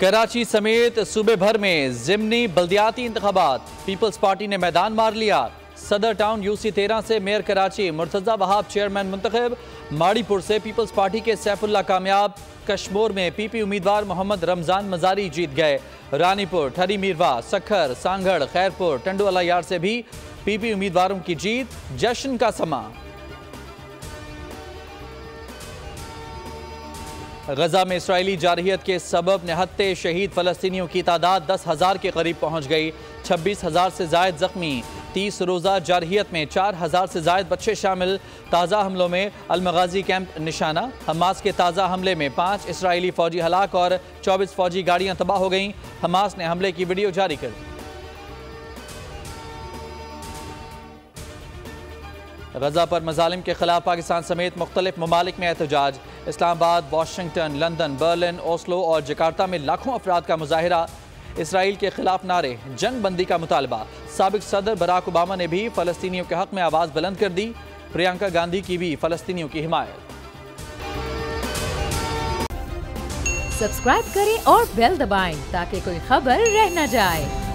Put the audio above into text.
कराची समेत सूबे भर में ज़िमनी बल्दियाती इंतखाबात, पीपल्स पार्टी ने मैदान मार लिया। सदर टाउन UC13 से मेयर कराची मुर्तज़ा वहाब चेयरमैन मुंतखब। माड़ीपुर से पीपल्स पार्टी के सैफुल्ला कामयाब। कश्मोर में PP उम्मीदवार मोहम्मद रमजान मजारी जीत गए। रानीपुर, ठरी मीरवा, सखर, सांगड़, खैरपुर, टंडोवाला यार से भी PP उम्मीदवारों की जीत। जश्न का समा। गजा में इसराइली जारहियत के सबब निहत्ते शहीद फलस्तीनियों की तादाद 10,000 के करीब पहुंच गई। 26,000 से जायद जख्मी। 30 रोज़ा जारहियत में 4,000 से जायद बच्चे शामिल। ताज़ा हमलों में अलमगाजी कैंप निशाना। हमास के ताज़ा हमले में 5 इसराइली फौजी हलाक और 24 फौजी गाड़ियां तबाह हो गईं। हमास ने हमले की वीडियो जारी कर दी। गजा पर मजालिम के खिलाफ पाकिस्तान समेत मुख्तलिफ ममालिक में एहतजाज। Islamabad, Washington, London, Berlin, Oslo और जकार्ता में लाखों अफराद का मुजाहिरा। इसराइल के खिलाफ नारे, जंग बंदी का मुतालबा। साबिक सदर बराक ओबामा ने भी फलस्तीनियों के हक में आवाज़ बुलंद कर दी। प्रियंका गांधी की भी फलस्तीनियों की हिमायत। सब्सक्राइब करें और बेल दबाएं ताकि कोई खबर रह न जाए।